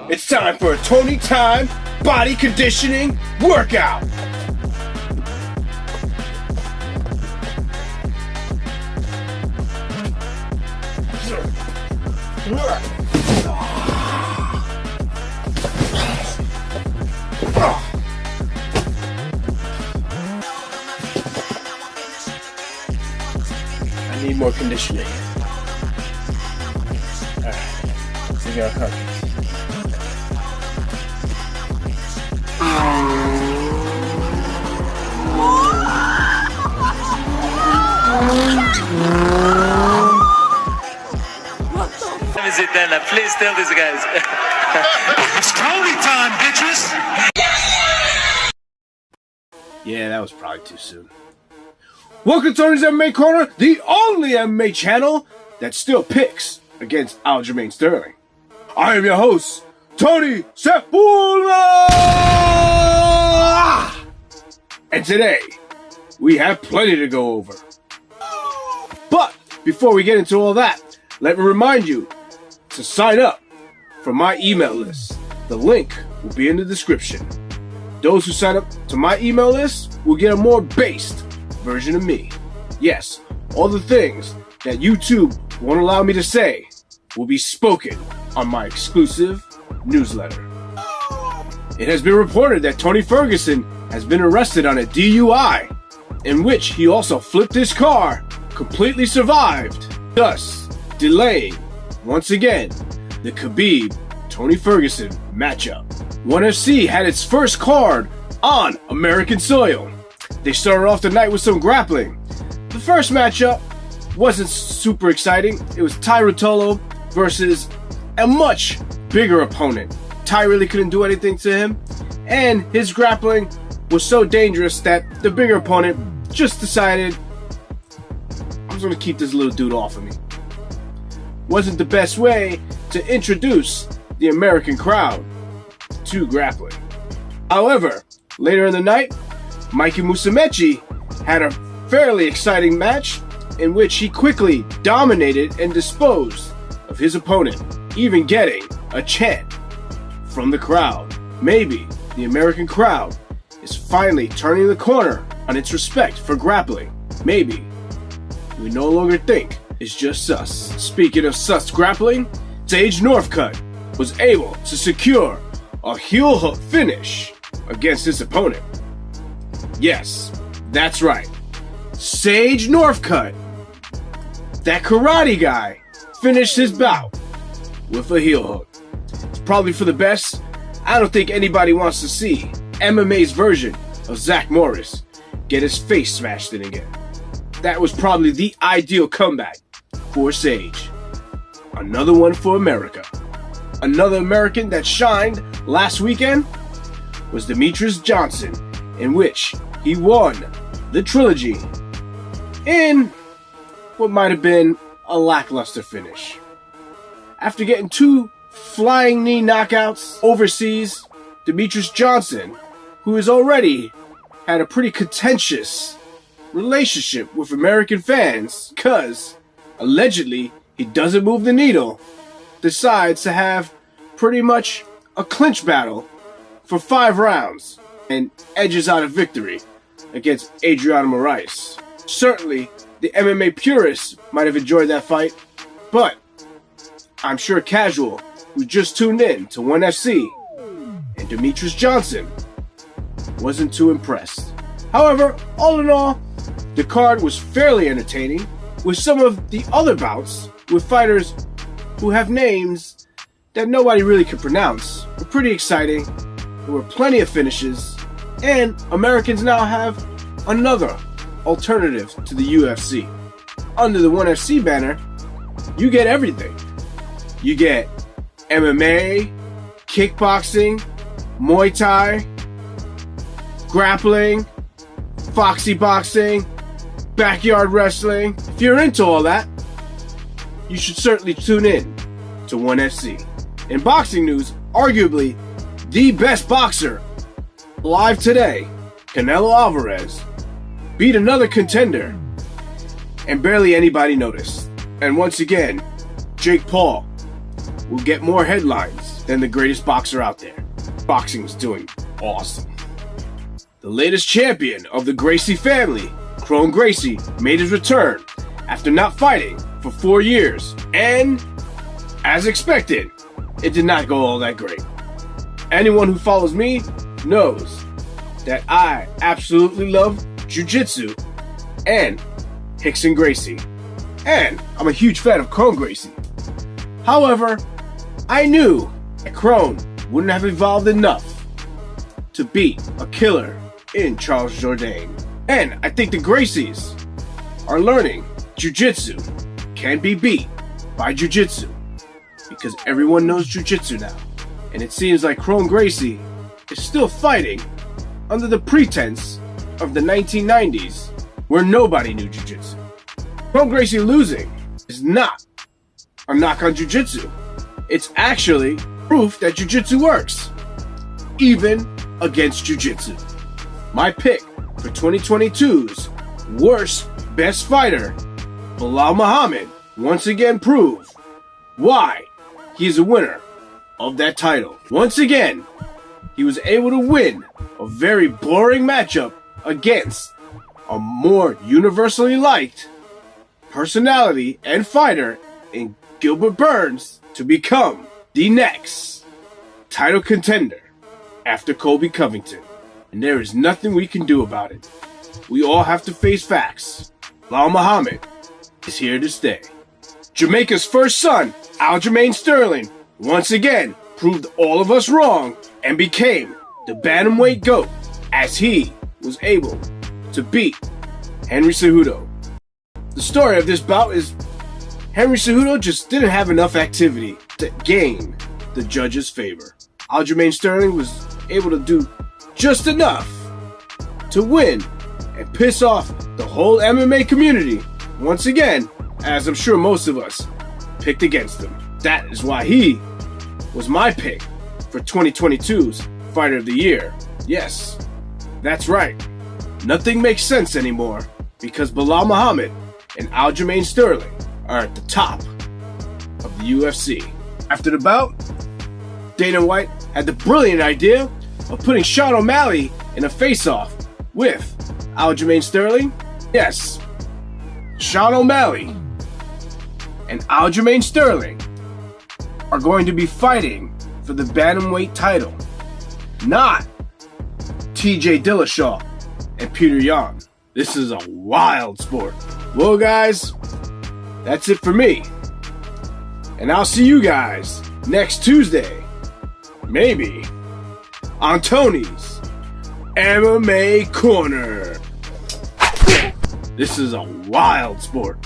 It's time for a Tony Time body conditioning workout. I need more conditioning. Alright, we got a cartridge. Sit down now. Please tell these guys. It's Tony time, bitches! Yeah, that was probably too soon. Welcome to Tony's MMA Corner, the only MMA channel that still picks against Aljamain Sterling. I am your host, Tony Sepulveda! And today, we have plenty to go over. But before we get into all that, let me remind you to sign up for my email list. The link will be in the description. Those who sign up to my email list will get a more based version of me. Yes, all the things that YouTube won't allow me to say will be spoken on my exclusive newsletter. It has been reported that Tony Ferguson has been arrested on a DUI, in which he also flipped his car, completely survived, thus delaying, once again, the Khabib-Tony Ferguson matchup. ONE FC had its first card on American soil. They started off the night with some grappling. The first matchup wasn't super exciting. It was Ty Ruotolo versus a much bigger opponent. Ty really couldn't do anything to him, and his grappling was so dangerous that the bigger opponent just decided, I'm just gonna keep this little dude off of me. Wasn't the best way to introduce the American crowd to grappling. However, later in the night, Mikey Musumeci had a fairly exciting match in which he quickly dominated and disposed of his opponent, even getting a chant from the crowd. Maybe the American crowd is finally turning the corner on its respect for grappling. Maybe we no longer think it's just sus. Speaking of sus grappling, Sage Northcutt was able to secure a heel hook finish against his opponent. Yes, that's right. Sage Northcutt, that karate guy, finished his bout with a heel hook. It's probably for the best. I don't think anybody wants to see MMA's version of Zach Morris get his face smashed in again. That was probably the ideal comeback for Sage. Another one for America. Another American that shined last weekend was Demetrius Johnson, in which he won the trilogy in what might have been a lackluster finish. After getting 2 flying knee knockouts overseas, Demetrius Johnson, who has already had a pretty contentious relationship with American fans because allegedly he doesn't move the needle, decides to have pretty much a clinch battle for 5 rounds and edges out a victory against Adriano Moraes. Certainly, the MMA purists might have enjoyed that fight, but I'm sure casual who just tuned in to ONE FC and Demetrius Johnson wasn't too impressed. However, all in all, the card was fairly entertaining, with some of the other bouts with fighters who have names that nobody really could pronounce were pretty exciting. There were plenty of finishes, and Americans now have another alternative to the UFC. Under the ONE FC banner, you get everything. You get MMA, kickboxing, Muay Thai, grappling, foxy boxing, backyard wrestling. If you're into all that, you should certainly tune in to ONE FC. In boxing news, arguably the best boxer alive today, Canelo Alvarez, beat another contender, and barely anybody noticed. And once again, Jake Paul will get more headlines than the greatest boxer out there. Boxing was doing awesome. The latest champion of the Gracie family, Chrome Gracie, made his return after not fighting for 4 years, and as expected, it did not go all that great. Anyone who follows me knows that I absolutely love jiu-jitsu and Rickson Gracie, and I'm a huge fan of Chrome Gracie. However, I knew that Chrome wouldn't have evolved enough to beat a killer in Charles Jourdain. And I think the Gracies are learning jiu-jitsu can be beat by jiu-jitsu, because everyone knows jiu-jitsu now. And it seems like Chrome Gracie is still fighting under the pretense of the 1990s, where nobody knew jiu-jitsu. Chrome Gracie losing is not a knock on jiu-jitsu. It's actually proof that jiu-jitsu works, even against jiu-jitsu. My pick for 2022's worst best fighter, Belal Muhammad, once again proved why he's a winner of that title. Once again, he was able to win a very boring matchup against a more universally liked personality and fighter in Gilbert Burns to become the next title contender after Colby Covington. And there is nothing we can do about it. We all have to face facts. Belal Muhammad is here to stay. Jamaica's first son, Aljamain Sterling, once again proved all of us wrong and became the bantamweight GOAT, as he was able to beat Henry Cejudo. The story of this bout is Henry Cejudo just didn't have enough activity to gain the judges' favor. Aljamain Sterling was able to do just enough to win and piss off the whole MMA community once again, as I'm sure most of us picked against him. That is why he was my pick for 2022's Fighter of the Year. Yes, that's right. Nothing makes sense anymore because Belal Muhammad and Aljamain Sterling are at the top of the UFC. After the bout, Dana White had the brilliant idea of putting Sean O'Malley in a face-off with Aljamain Sterling. Yes, Sean O'Malley and Aljamain Sterling are going to be fighting for the bantamweight title, not TJ Dillashaw and Peter Yan. This is a wild sport. Well, guys, that's it for me. And I'll see you guys next Tuesday, maybe, on Tony's MMA Corner. This is a wild sport.